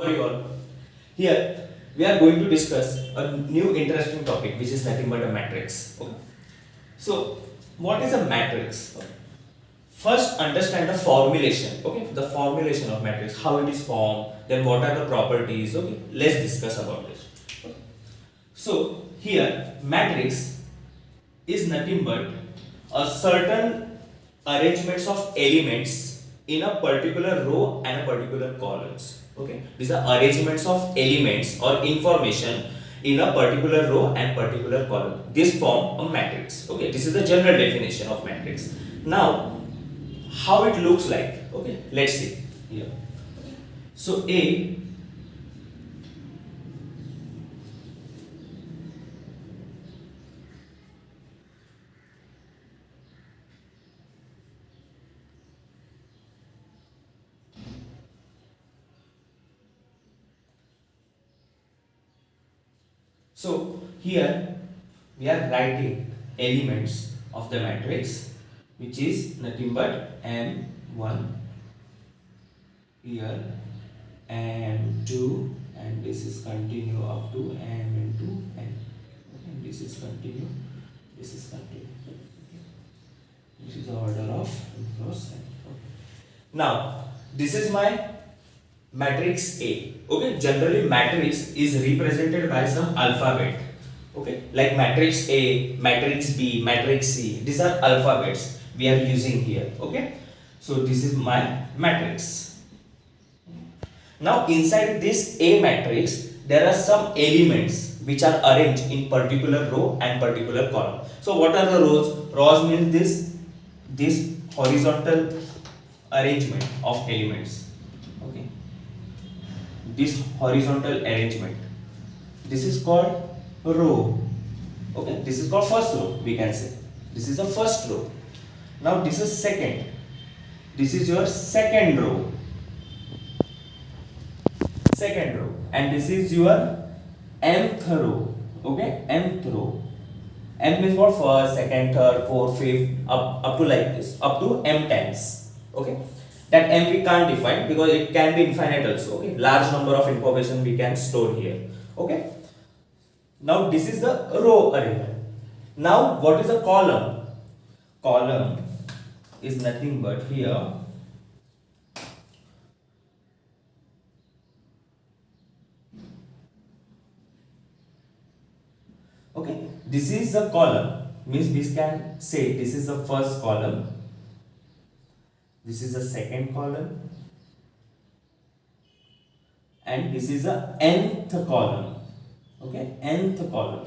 you all. Here we are going to discuss a new interesting topic which is nothing but a matrix. Okay. So what is a matrix? First understand the formulation. Okay, the formulation of matrix, how it is formed, then what are the properties. Okay, let's discuss about this. Okay. So here matrix is nothing but a certain arrangements of elements in a particular row and a particular columns. Okay, these are arrangements of elements or information in a particular row and particular column. This form a matrix. Okay, this is the general definition of matrix. Now how it looks like. Okay, let's see here. So A So here we are writing elements of the matrix which is nothing but M1 here, M2, and this is continue up to M into N. Okay, this is continue, this is continue. Okay. This is the order of M cross N. Okay. Now this is my matrix A. Okay, generally matrix is represented by some alphabet. Okay, like matrix A, matrix B, matrix C. These are alphabets we are using here. Okay, so this is my matrix. Now inside this A matrix there are some elements which are arranged in particular row and particular column. So what are the rows? Rows means this horizontal arrangement of elements. Okay, this horizontal arrangement, this is called row. Okay, this is called first row, we can say this is the first row. Now this is second, this is your second row, and this is your mth row. Okay, mth row. M means what? First, second, third, fourth, fifth, up to like this, up to m times. Okay, that m we can't define because it can be infinite also. Okay, large number of information we can store here. Okay, now this is the row arrangement. Now what is a column? Column is nothing but here okay, this is the column, means we can say this is the first column, this is the second column, and this is the nth column. Okay, nth column.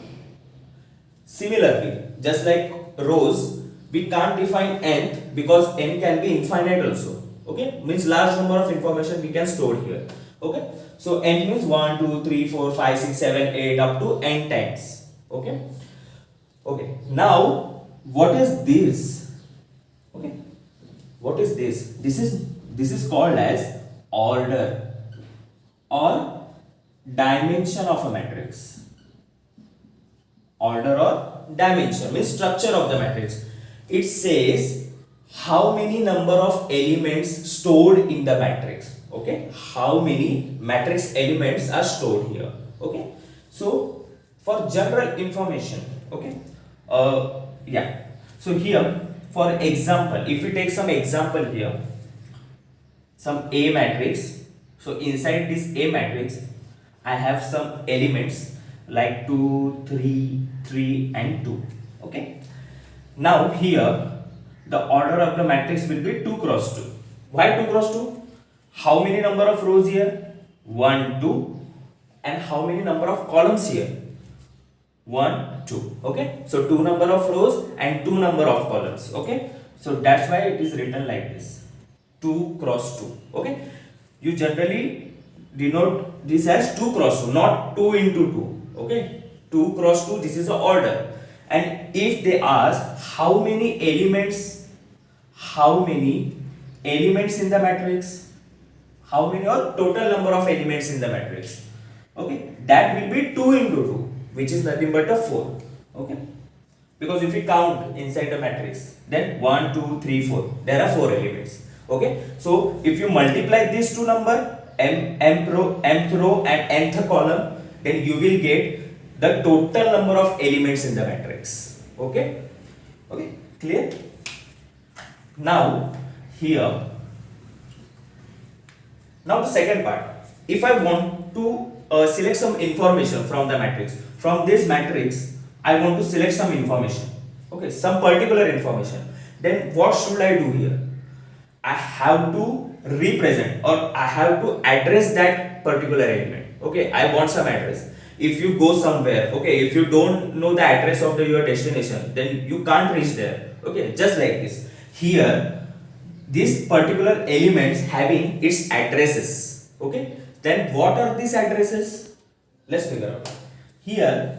Similarly, just like rows, we can't define nth because n can be infinite also. Okay, means large number of information we can store here. Okay, so n means 1 2 3 4 5 6 7 8 up to n times. Okay, okay, now what is this? Okay, what is this? This is called as order or dimension of a matrix. Order or dimension means structure of the matrix. It says how many number of elements stored in the matrix. Okay, how many matrix elements are stored here. Okay, so for general information. Okay, yeah, so here for example, if we take some example here, some A matrix. So inside this A matrix I have some elements like 2 3 3 and 2. Okay, now here the order of the matrix will be 2 cross 2. Why 2 cross 2? How many number of rows here? 1 2. And how many number of columns here? 1 2. Okay, so 2 number of rows and 2 number of columns. Okay, so that's why it is written like this, 2 cross 2. Okay, you generally denote this as 2 cross 2, not 2 into 2. Okay, 2 cross 2, this is the order. And if they ask how many elements in the matrix, how many or total number of elements in the matrix, okay, that will be 2 into 2, which is nothing but a 4. Okay, because if we count inside the matrix, then 1 2 3 4, there are 4 elements. Okay, so if you multiply these two number, mth row and nth column, then you will get the total number of elements in the matrix. Okay, okay, clear? Now here, now the second part, if I want to select some information from the matrix, from this matrix I want to select some information, okay, some particular information, then what should I do here? I have to represent, or I have to address that particular element. Okay, I want some address. If you go somewhere, okay, if you don't know the address of your destination, then you can't reach there. Okay, just like this. Here, these particular elements having its addresses. Okay, then what are these addresses? Let's figure out. Here,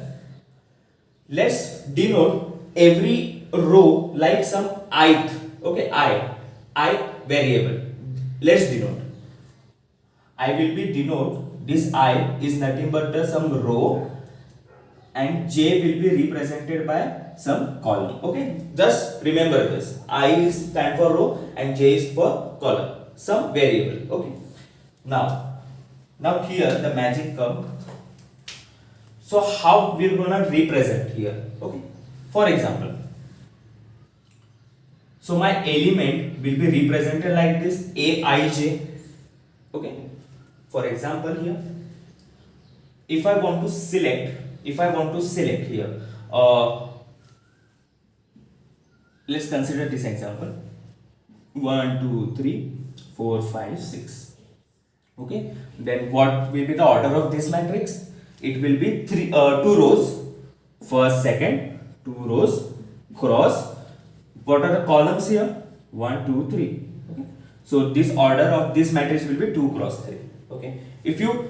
let's denote every row like some ith. Okay, I variable. Let's denote. I will be denote this I is nothing but some row, and j will be represented by some column. Okay, just remember this. I is stand for row and j is for column. Some variable. Okay. Now here the magic come. So how we're gonna represent here? Okay. For example, so my element will be represented like this, aij. Okay. For example, here, if I want to select here, let's consider this example. 1, 2, 3, 4, 5, 6. Okay. Then what will be the order of this matrix? It will be 2 rows, first, second, 2 rows, cross. What are the columns here? 1, 2, 3. Okay. So this order of this matrix will be 2 cross 3. Okay. If you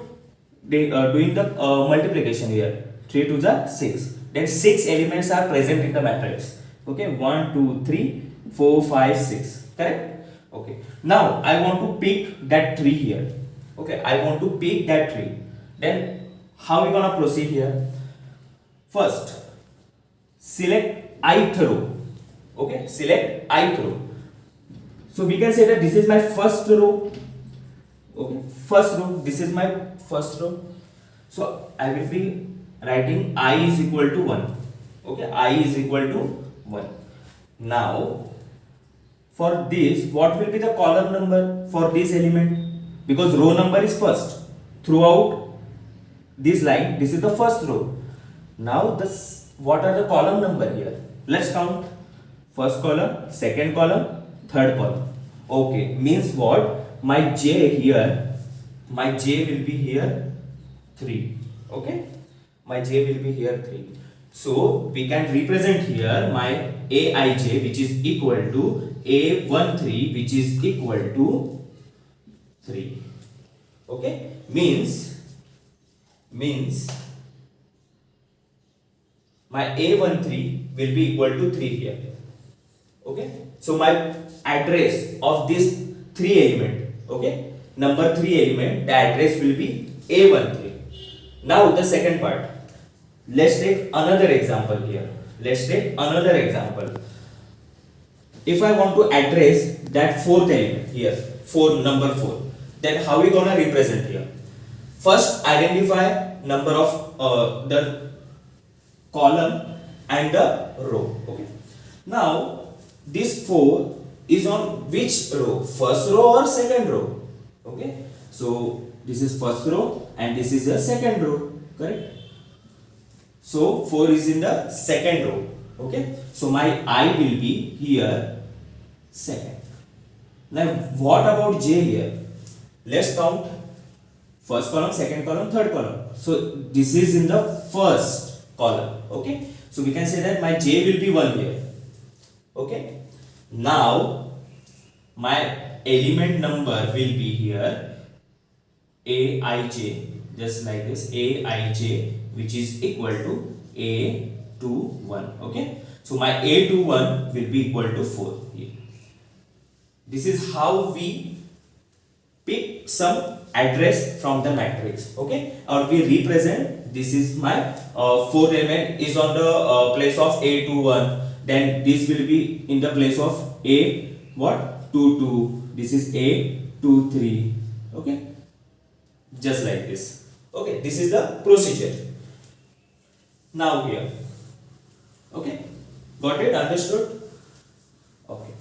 doing the multiplication here, 3 to the 6, then 6 elements are present in the matrix. Okay. 1, 2, 3, 4, 5, 6. Correct? Okay. Now I want to pick that tree here. Okay. I want to pick that tree. Then how we gonna proceed here? First, select ith row. Okay, select ith row. So we can say that this is my first row. Okay, first row. This is my first row. So I will be writing I is equal to 1. Okay, I is equal to 1. Now, for this, what will be the column number for this element? Because row number is first. Throughout this line, this is the first row. Now, what are the column number here? Let's count. First column, second column, third column. Okay, means what? My j here, my j will be here 3. Okay, my j will be here 3. So we can represent here my aij, which is equal to a13, which is equal to 3. Okay, means my a13 will be equal to 3 here. Okay, so my address of this 3 element, okay, number 3 element, the address will be a13. Now the second part, let's take another example here. If I want to address that 4th element here, number 4, then how we gonna represent here? First, identify number of the column and the row. Okay. Now, this 4 is on which row? First row or second row? Okay. So, this is first row and this is the second row. Correct? So, 4 is in the second row. Okay. So, my I will be here second. Now, what about j here? Let's count. First column, second column, third column. So this is in the first column. Okay. So we can say that my j will be 1 here. Okay. Now my element number will be here aij, just like this, aij, which is equal to a21. Okay. So my a21 will be equal to 4 here. This is how we pick some address from the matrix. Okay, or we represent, this is my 4 element is on the place of a21, then this will be in the place of a22, this is a23. Okay, just like this. Okay, this is the procedure. Now here, okay, got it, understood? Okay.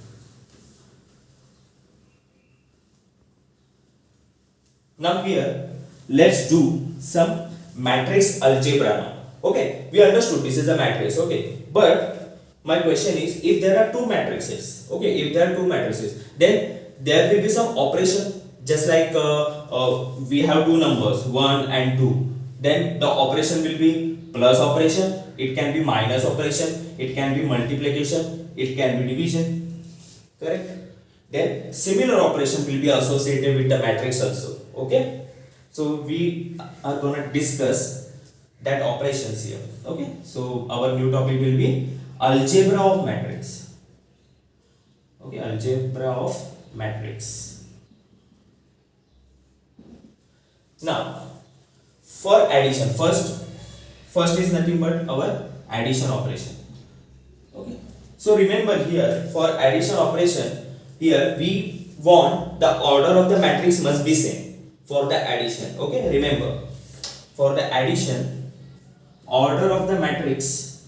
Now here, let's do some matrix algebra now. Okay, we understood this is a matrix. Okay, but my question is, if there are two matrices, okay, if there are two matrices, then there will be some operation, just like we have two numbers 1 and 2, then the operation will be plus operation, it can be minus operation, it can be multiplication, it can be division, correct? Then similar operation will be associated with the matrix also. Okay, so we are gonna discuss that operations here. Okay, so our new topic will be algebra of matrix. Okay, algebra of matrix. Now, for addition, first is nothing but our addition operation. Okay, so remember here, for addition operation, here we want the order of the matrix must be same for the addition. Okay, remember, for the addition, order of the matrix,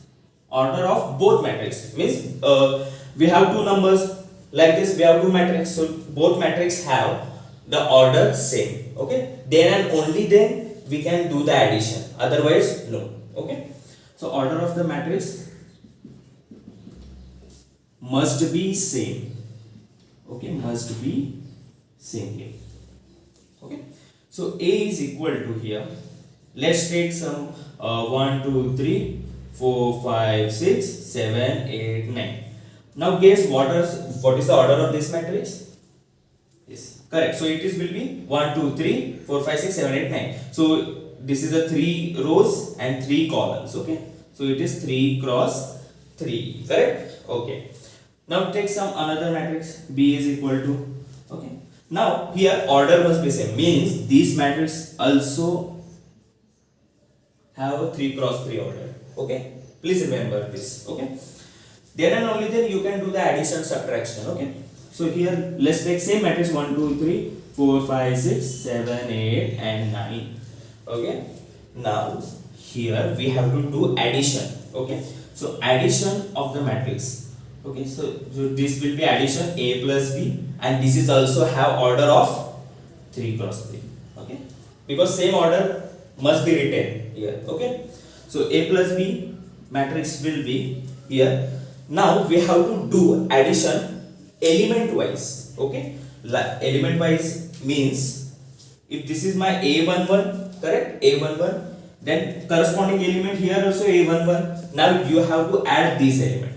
order of both matrix means we have two numbers like this, we have two matrix, so both matrix have the order same. Okay, then and only then we can do the addition, otherwise no. Okay, so order of the matrix must be same. Okay, must be same here. Okay, so A is equal to here, let's take some 1 2 3 4 5 6 7 8 9. Now guess what is the order of this matrix? Yes, correct. So it is will be 1 2 3 4 5 6 7 8 9. So this is a 3 rows and 3 columns. Okay, so it is 3 cross 3, correct? Okay, now take some another matrix. B is equal to, okay, now here order must be same, means this matrix also have a 3 cross 3 order. Okay, please remember this. Okay, then and only then you can do the addition subtraction. Okay, so here let's take same matrix 1 2 3 4 5 6 7 8 and 9. Okay, now here we have to do addition. Okay, so addition of the matrix. Okay, so this will be addition A plus B, and this is also have order of 3 cross 3. Okay, because same order must be written here. Okay, so A plus B matrix will be here. Now we have to do addition element wise. Okay, element wise means if this is my A11, correct, A11, then corresponding element here also A11. Now you have to add this element.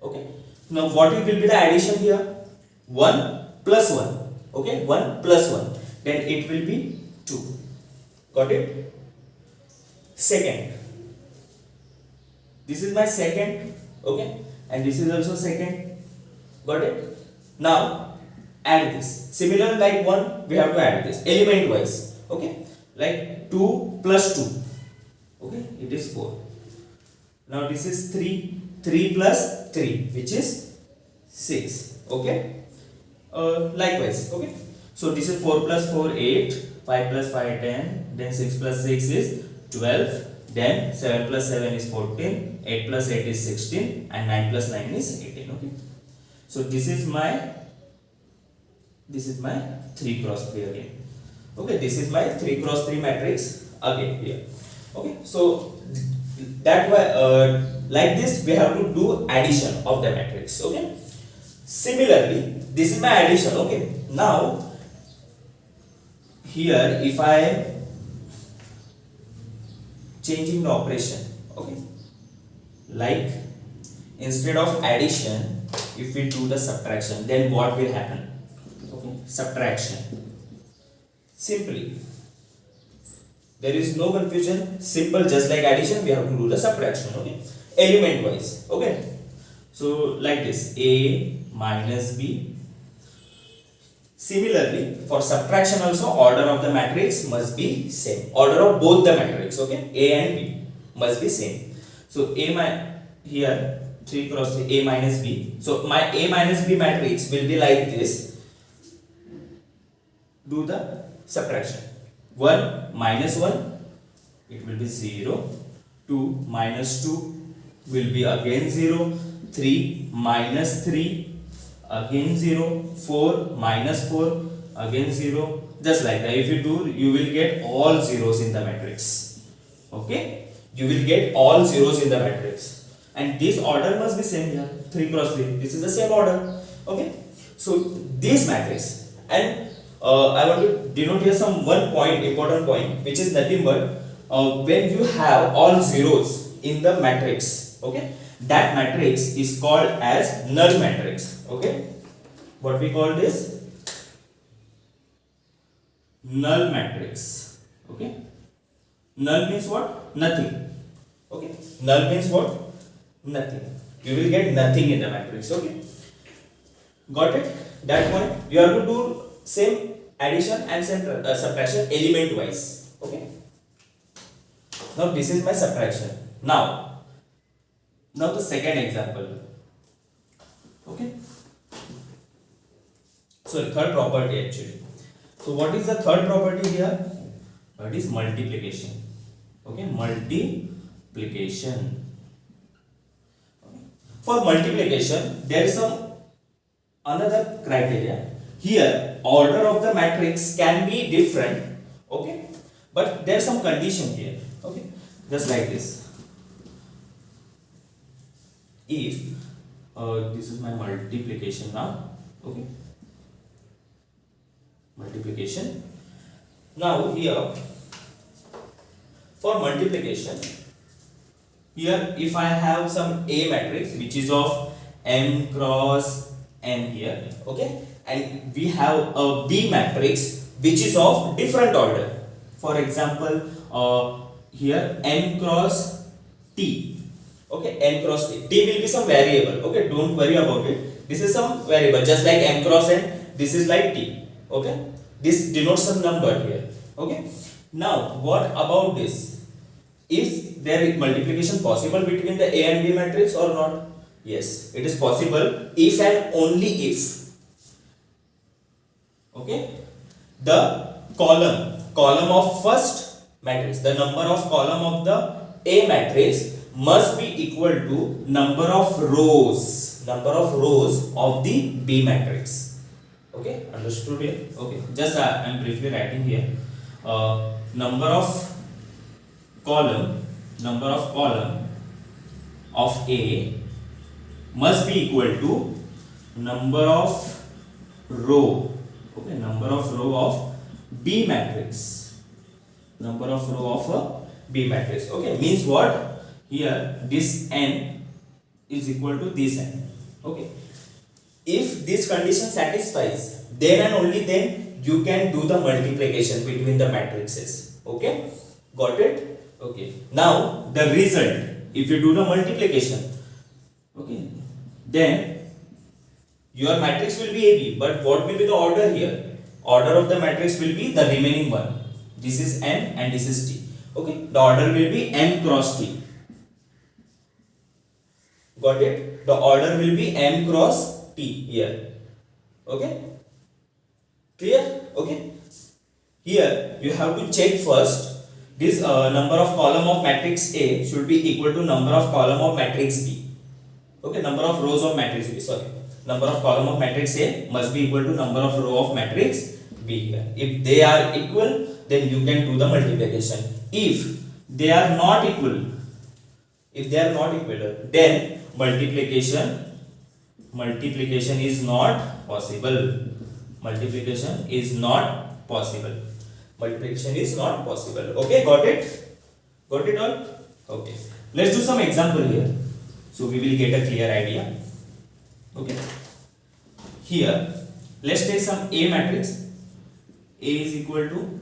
Okay, now what will be the addition here? 1 plus 1. Okay, 1 plus 1, then it will be 2. Got it? Second, this is my second. Okay, and this is also second. Got it? Now add this. Similar like 1, we have to add this element wise. Okay, like 2 plus 2. Okay, it is 4. Now this is 3. 3 plus 3, which is 6. Okay, likewise. Okay, so this is 4 plus 4 8, 5 plus 5 10, then 6 plus 6 is 12, then 7 plus 7 is 14, 8 plus 8 is 16, and 9 plus 9 is 18. Okay, so this is my 3 cross 3 again. Okay, this is my 3 cross 3 matrix again here. Okay, so that way like this we have to do addition of the matrix. Okay, similarly this is my addition. Okay, now here if I am changing the operation, okay, like instead of addition if we do the subtraction, then what will happen? Okay, subtraction, simply there is no confusion, simple, just like addition we have to do the subtraction. Okay, element wise. Okay, so like this, A minus B. Similarly for subtraction also order of the matrix must be same, order of both the matrix. Okay, A and B must be same. So here 3 cross 3, A minus B. So my A minus B matrix will be like this. Do the subtraction. 1 minus 1, it will be 0. 2 minus 2 will be again 0. 3 minus 3, again 0. 4 minus 4, again 0. Just like that. If you do, you will get all zeros in the matrix. Okay? You will get all zeros in the matrix. And this order must be same here. 3 cross 3. This is the same order. Okay? So, this matrix. And I want to denote here one point, important point, which is nothing but when you have all zeros in the matrix, okay, that matrix is called as null matrix. Okay, what we call this? Null matrix. Okay, null means what? Nothing. Okay, null means what? Nothing. You will get nothing in the matrix. Okay, got it? That point. You have to do same addition and subtraction element wise. Okay, now this is my subtraction. Now the second example. Okay, so third property actually. So what is the third property here? That is multiplication. Okay, multiplication. Okay. For multiplication there is some another criteria. Here order of the matrix can be different, okay, but there is some condition here. Okay, just like this. If this is my multiplication now. Okay, multiplication. Now here for multiplication, here if I have some A matrix which is of m cross n here, okay, and we have a B matrix which is of different order. For example, here n cross t. Okay, n cross t. T will be some variable. Okay, don't worry about it. This is some variable, just like m cross n. This is like t. Okay, this denotes some number here. Okay. Now, what about this? Is there multiplication possible between the A and B matrix or not? Yes, it is possible if and only if. Okay, the column of first matrix, the number of column of the A matrix must be equal to number of rows of the B matrix. Okay, understood here? Okay, just I am briefly writing here. Number of column of A must be equal to number of row. Okay, number of row of B matrix. Number of row of a B matrix. Okay, means what? Here this n is equal to this n. Okay, if this condition satisfies, then and only then you can do the multiplication between the matrices. Okay, got it? Okay, now the result, if you do the multiplication, okay, then your matrix will be AB, but what will be the order here? Order of the matrix will be the remaining one. This is M and this is T. Okay, the order will be M cross T. Got it? The order will be M cross T here. Okay, clear? Okay, here you have to check first. This number of column of matrix A should be equal to number of column of matrix B. Okay, number of rows of matrix B. Sorry, number of column of matrix A must be equal to number of row of matrix B here. If they are equal, then you can do the multiplication. If they are not equal, then multiplication is not possible. Multiplication is not possible. Okay, got it all? Okay, let's do some example here, so we will get a clear idea. Okay, here let's take some A matrix. A is equal to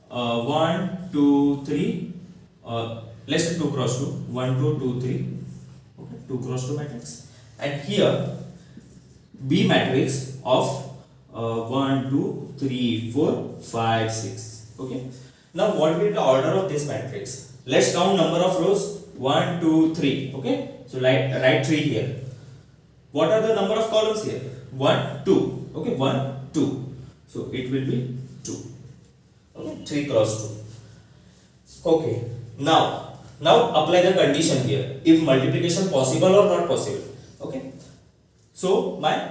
1 2 3, let's take 2 cross 2, 1 2 2 3. Okay, 2 cross 2 matrix. And here B matrix of 1 2 3 4 5 6. Okay, now what will be the order of this matrix? Let's count number of rows. 1 2 3. Okay, so write 3 here. What are the number of columns here? 1 2. Okay, 1 2, so it will be 2. Okay, 3 cross 2. Okay, now apply the condition here, if multiplication possible or not possible. Okay, so my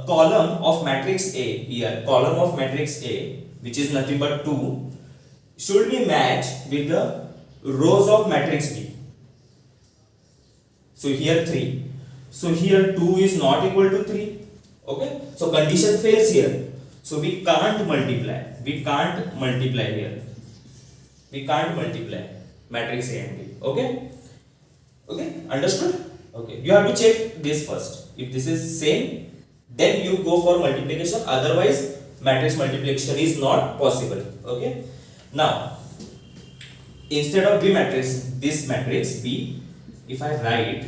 column of matrix A here, column of matrix A, which is nothing but 2, should be matched with the rows of matrix B. So here 3. So here 2 is not equal to 3. Okay, so condition fails here. So we can't multiply. We can't multiply here. We can't multiply matrix A and B. Okay. Okay, understood? Okay, you have to check this first. If this is same, then you go for multiplication. Otherwise, matrix multiplication is not possible. Okay. Now, instead of B matrix, this matrix B, if I write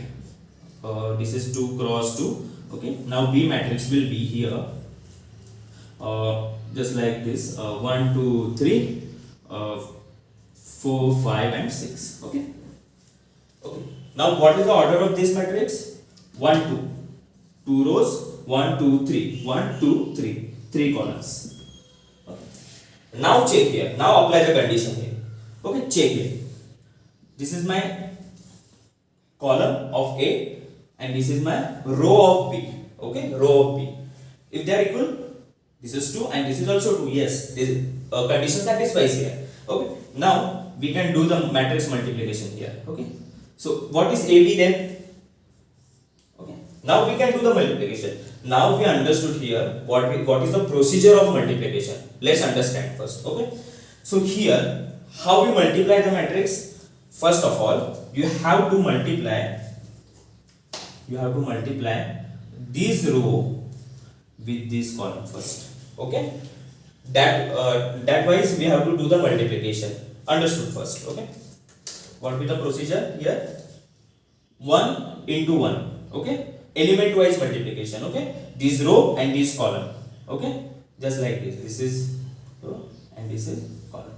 this is 2 cross 2. Okay, now B matrix will be here just like this, 1 2 3 4 5 and 6. Okay. Okay, now what is the order of this matrix? 1 2, 2 rows, 1 2 3, 1 2 3, 3 columns. Okay. Now check here, now apply the condition here. Okay, check here, this is my column of A and this is my row of B. Okay, row of B. If they are equal, this is 2 and this is also 2. Yes, this condition satisfies here. Okay, now we can do the matrix multiplication here. Okay, so what is AB then? Okay, now we can do the multiplication. Now we understood here what is the procedure of multiplication. Let's understand first. Okay, so here how we multiply the matrix? First of all, you have to multiply this row with this column first. Okay, that wise we have to do the multiplication. Understood first. Okay, what will be the procedure here? 1 into 1. Okay, element wise multiplication. Okay, this row and this column. Okay, just like this. This is row and this is column.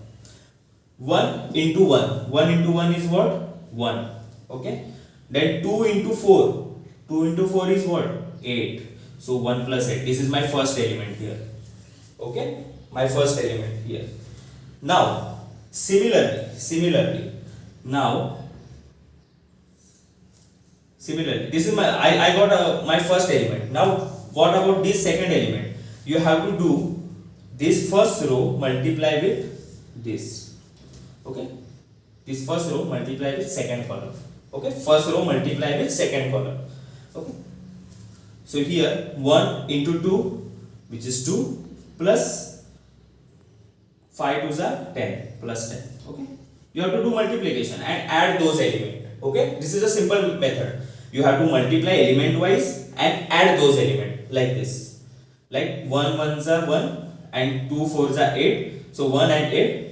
1 into 1. 1 into 1 is what? 1. Okay, then 2 into 4. 2 into 4 is what? 8. So 1 plus 8. This is my first element here. Okay, my first element here. Now similarly now this is my I got my first element. Now what about this second element? You have to do this first row multiply with this. Okay, this first row multiply with second column. Okay, first row multiply with second column. Okay, so here 1 into 2, which is 2, plus 5 2s are 10, plus 10. Okay, you have to do multiplication and add those elements. Okay, this is a simple method. You have to multiply element wise and add those elements like this. Like 1 1s are 1 and 2 4s are 8. So 1 and 8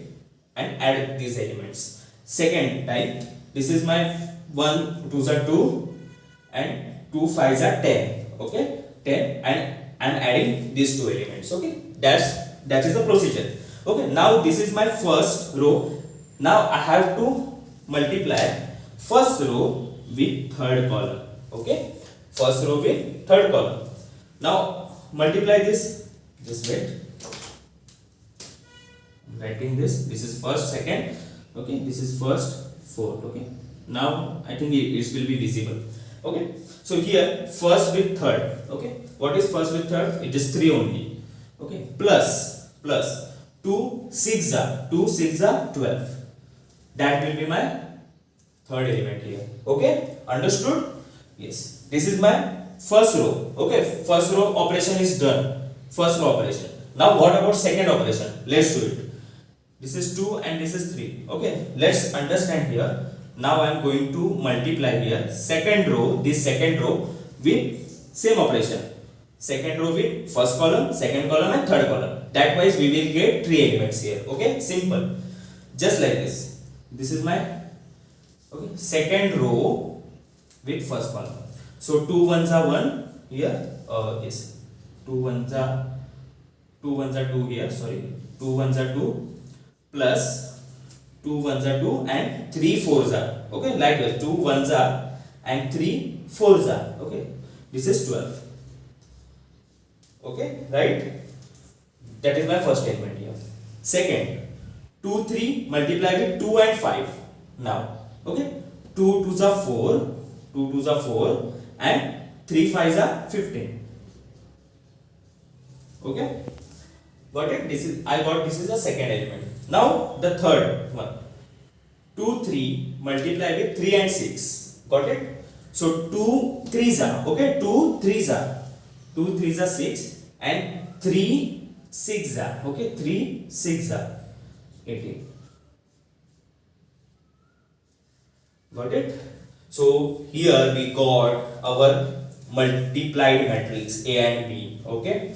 and add these elements. Second time, this is my 1 2s are 2 and 2 5s are 10. Okay, 10 and I am adding these two elements. Okay, that is the procedure. Okay, now this is my first row. Now I have to multiply first row with third column. Okay, first row with third column. Now multiply this. Just wait. I'm writing this. This is first, second. Okay, this is first, fourth. Okay, now I think it will be visible. Okay, so here first with third. Okay, what is first with third? It is 3 only. Okay, plus 2 6 are 12. That will be my third element here. Okay, understood? Yes, this is my first row. Okay, first row operation is done. First row operation. Now what about second operation? Let's do it. This is 2 and this is 3. Okay, let's understand here. Now I am going to multiply here second row, this second row with same operation. Second row with first column, second column and third column. That wise we will get 3 elements here. Okay, simple. Just like this. This is my second row with first column. So 2 1s are 1 here. Yes, 2 1s are 2 here. Sorry, 2 1s are 2 plus 2 1s are 2 and 3 4s are. Okay, like this. 2 1s are and 3 4s are. Okay, this is 12. Okay, right? That is my first element here. Second, 2 3 multiply with 2 and 5 now. Okay, 2 2s are 4, 2 2s are 4 and 3 5s are 15. Okay, got it? This is, I got, this is the second element. Now the third one, 2 3 multiply with 3 and 6. Got it? So 2 3s are, okay, 2 3s are 6 and 3 6 are, okay, 3 6 are 18. Got it? So here we got our multiplied matrix A and B. Okay.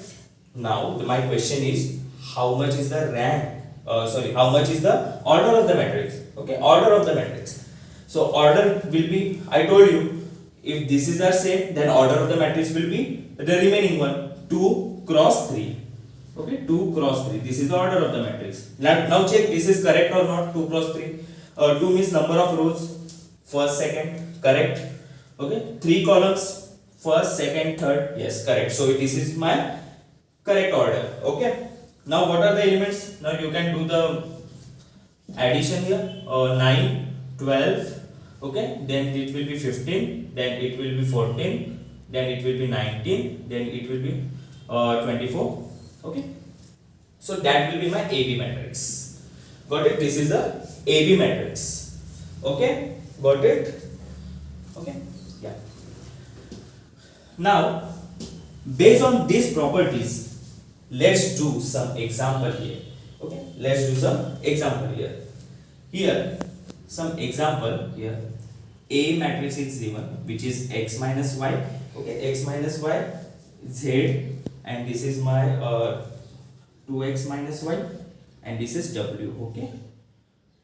Now my question is, how much is the rank? How much is the order of the matrix? Okay, order of the matrix. So order will be, I told you, if this is our same, then order of the matrix will be the remaining one, 2 cross 3. Okay, 2 cross 3. This is the order of the matrix. Now check this is correct or not. 2 cross 3. 2 means number of rows, first, second, correct. Okay, 3 columns, first, second, third. Yes, correct. So this is my correct order. Okay. Now what are the elements? Now you can do the addition here. 9, 12. Okay, then it will be 15, then it will be 14, then it will be 19, then it will be 24. Okay, so that will be my AB matrix. Got it? This is the AB matrix. Okay, got it? Okay, yeah. Now, based on these properties, let's do some example here. Okay, let's do some example here. Here, some example here. A matrix is given, which is x minus y. Okay, x minus y, z, and this is my 2x minus y, and this is w. Okay,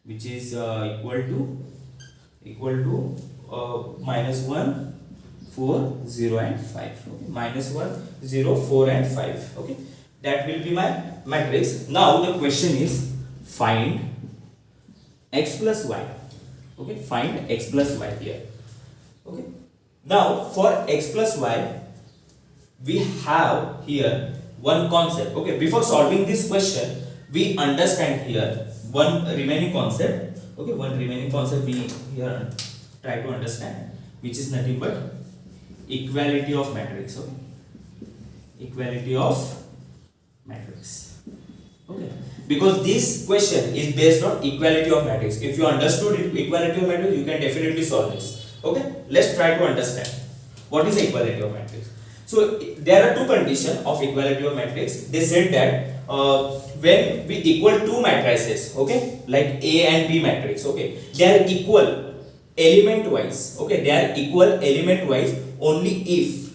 which is equal to minus 1, 4, 0 and 5. Okay, minus 1, 0, 4 and 5. Okay, that will be my matrix. Now the question is, find x plus y. Okay, find x plus y here. Okay, now for x plus y, we have here one concept. Okay, before solving this question, we understand here one remaining concept. Okay, one remaining concept we here try to understand, which is nothing but equality of matrix. Okay, equality of matrix. Okay, because this question is based on equality of matrix. If you understood equality of matrix, you can definitely solve this. Okay, let's try to understand what is equality of matrix. So there are two conditions of equality of matrix. They said that when we equal two matrices, okay, like A and B matrix, okay, they are equal element wise. Okay, they are equal element wise only if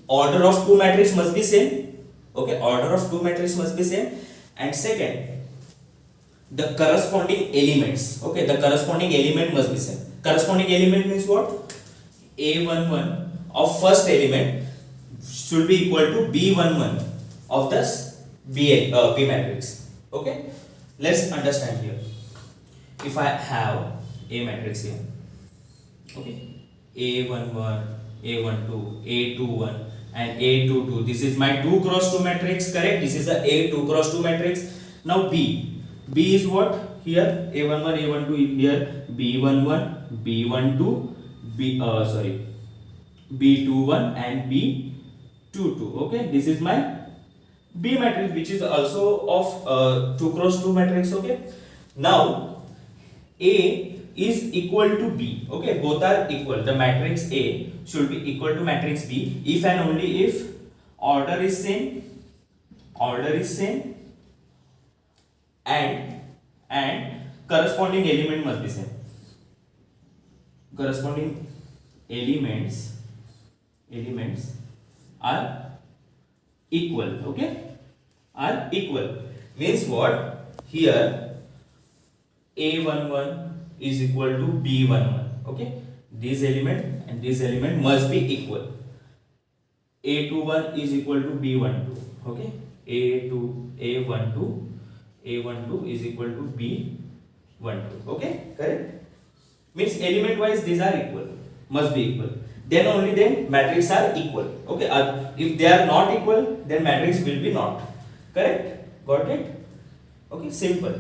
order of two matrix must be same. Okay, order of two matrix must be same. And second, the corresponding elements. Okay, the corresponding element must be same. Corresponding element means what? A11 of first element should be equal to B11 of this B matrix. Okay, let's understand here. If I have A matrix here, okay, A11, A12, A21 and A22, this is my 2 cross 2 matrix, correct? This is the A2 cross 2 matrix. Now B is what? Here A11, A12, here B11, B12, B21 and B22. Okay, this is my B matrix, which is also of 2 cross 2 matrix. Okay, now A is equal to B. Okay, both are equal. The matrix A should be equal to matrix B if and only if order is same, and corresponding element must be same. Corresponding elements are equal. Okay, are equal means what? Here A11 is equal to B11. Okay, this element and this element must be equal. A21 is equal to B12. Okay, A12 is equal to B12. Okay, correct? Means element wise these are equal, must be equal. Then only then matrix are equal. Okay, if they are not equal, then matrix will be not. Correct? Got it? Okay, simple.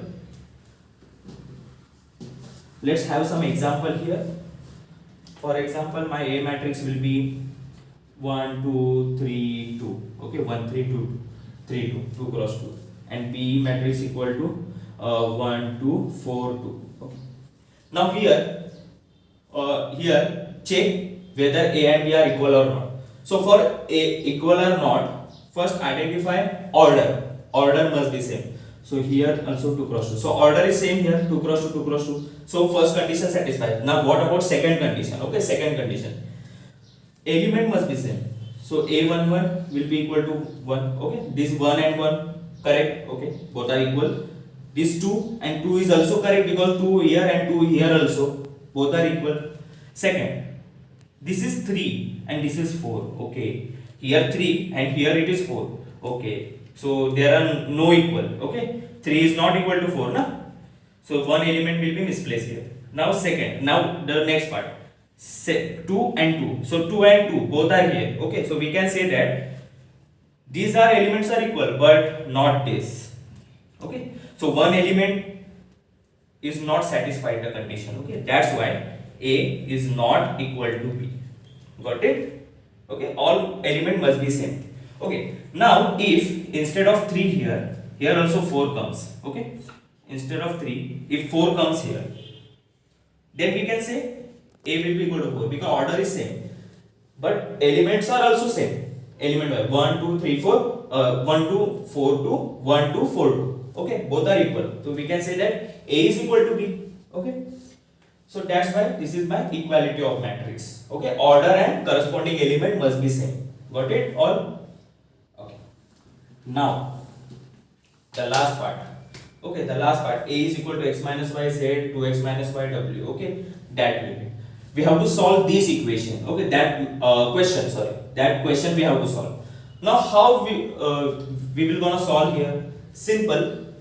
Let's have some example here. For example, my A matrix will be 1 2 3 2. Okay, 1 3 2 3 2 2 cross 2, and B matrix equal to 1 2 4 2. Okay. Now here check whether A and B are equal or not. So for A equal or not, first identify order. Order must be same. So here also 2 cross 2. So order is same here, 2 cross 2 2 cross 2. So first condition satisfied. Now what about second condition? Okay, second condition. Element must be same. So A11 will be equal to 1. Okay, this 1 and 1 correct. Okay, both are equal. This 2 and 2 is also correct because 2 here and 2 here also both are equal. Second, this is 3 and this is 4. Okay, here 3 and here it is 4. Okay, so there are no equal. Okay, 3 is not equal to 4 na? So one element will be misplaced here. Now second, now the next part, 2 and 2. So 2 and 2 both are here. Okay, so we can say that these are elements are equal but not this. Okay, so one element is not satisfied the condition. Okay, that's why A is not equal to B. Got it? Okay, all element must be same. Okay, now if instead of 3 here also 4 comes. Okay, instead of 3, if 4 comes here, then we can say A will be equal to 4 because order is same, but elements are also same. Element 1 2 3 4 1 2 4 2 1 2 4 2. Okay, both are equal, so we can say that A is equal to B. Okay, so that's why this is my equality of matrix. Okay, order and corresponding element must be same. Got it all? Okay, now the last part. Okay, the last part, A is equal to x minus y z 2x minus y w. Okay, that will be, we have to solve this equation. Okay, that question, sorry, that question we have to solve. Now how we will gonna solve here? Simple,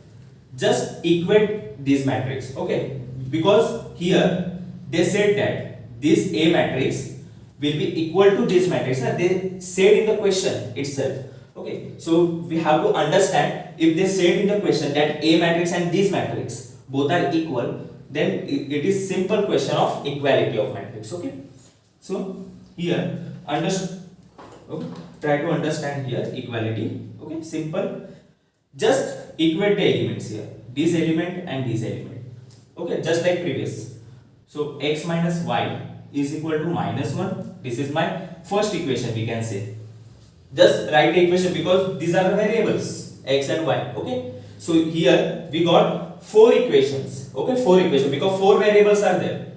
just equate this matrix. Okay, because here they said that this A matrix will be equal to this matrix. They said in the question itself. Okay, so we have to understand, if they said in the question that A matrix and this matrix both are equal, then it is simple question of equality of matrix. Okay, so here okay, try to understand here equality. Okay, simple, just equate the elements here, this element and this element. Okay, just like previous. So x minus y is equal to minus 1. This is my first equation, we can say. Just write the equation because these are the variables x and y. Okay, so here we got 4 equations. Okay, 4 equations because 4 variables are there.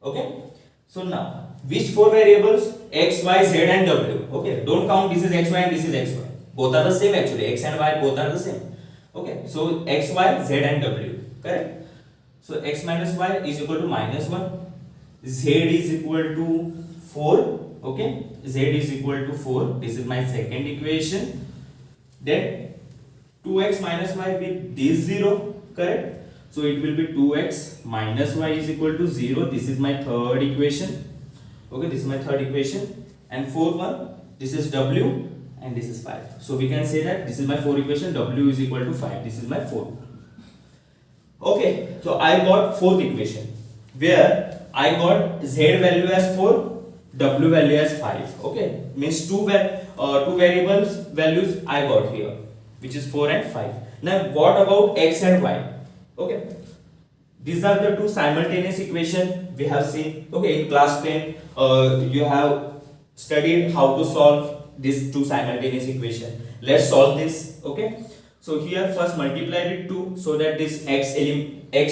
Okay, so now which 4 variables? X, y, z and w. Okay, don't count this is x, y and this is x, y. Both are the same actually. X and y both are the same. Okay, so x, y, z and w. Correct. So x minus y is equal to minus 1. Z is equal to 4. Okay, z is equal to 4. This is my second equation. Then 2x minus y with this 0. Correct. So it will be 2x minus y is equal to 0. This is my third equation. Okay, this is my third equation. And fourth one, this is w and this is 5. So we can say that this is my fourth equation, w is equal to 5. This is my fourth. Okay, so I got fourth equation where I got z value as 4, w value as 5. Okay, means two variables values I got here, which is 4 and 5. Now what about x and y? Okay, these are the two simultaneous equation we have seen. Okay, in class 10 you have studied how to solve these two simultaneous equation. Let's solve this. Okay, so here first multiply with 2 so that this x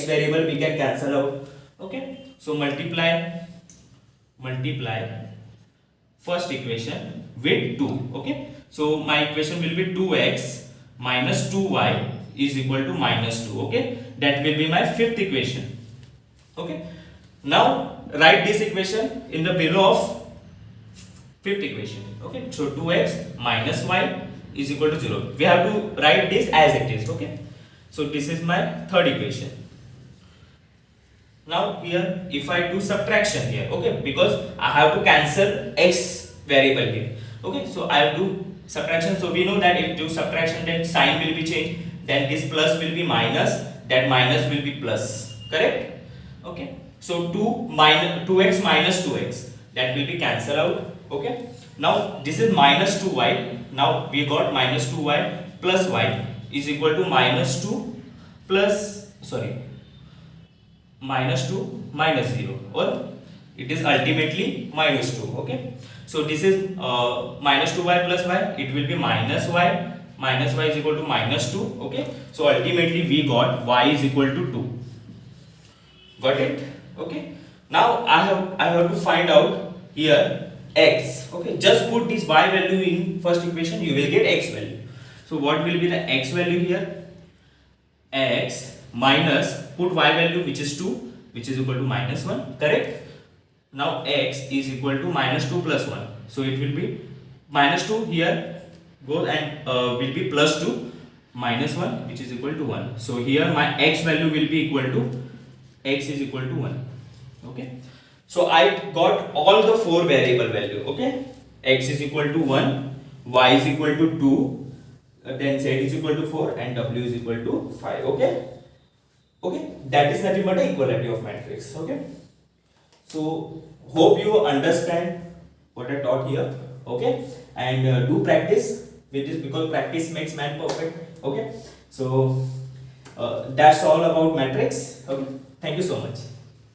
variable we can cancel out. Okay, so multiply first equation with 2. Okay, so my equation will be 2x minus 2y is equal to minus 2. Okay, that will be my fifth equation. Okay, now write this equation in the below of fifth equation. Okay, so 2x minus y is equal to 0. We have to write this as it is. Okay, so this is my third equation. Now here if I do subtraction here, okay, because I have to cancel x variable here. Okay, so I have to subtraction. So we know that if do subtraction, then sign will be changed. then this plus will be minus, that minus will be plus, correct? Okay, so 2x minus 2x, that will be cancel out. Okay, now this is minus 2y, now we got minus 2y plus y is equal to minus 2 plus, sorry, minus 2 minus 0, or it is ultimately minus 2. Okay, so this is minus 2y plus y, it will be minus y is equal to minus 2. Okay, so ultimately we got y is equal to 2. Got it? Okay, now I have to find out here x. Okay, just put this y value in first equation, you will get x value. So what will be the x value here? X minus, put y value which is 2, which is equal to minus 1, correct? Now x is equal to minus 2 plus 1, so it will be minus 2 here go and will be plus 2 minus 1, which is equal to 1. So here my x value will be equal to, x is equal to 1. Okay, so I got all the 4 variable value. Okay, x is equal to 1, y is equal to 2, then z is equal to 4 and w is equal to 5. Okay, okay, that is nothing but the equality of matrix. Okay, so hope you understand what I taught here. Okay, and do practice with this, because practice makes man perfect. Okay, so that's all about matrix. Okay, thank you so much.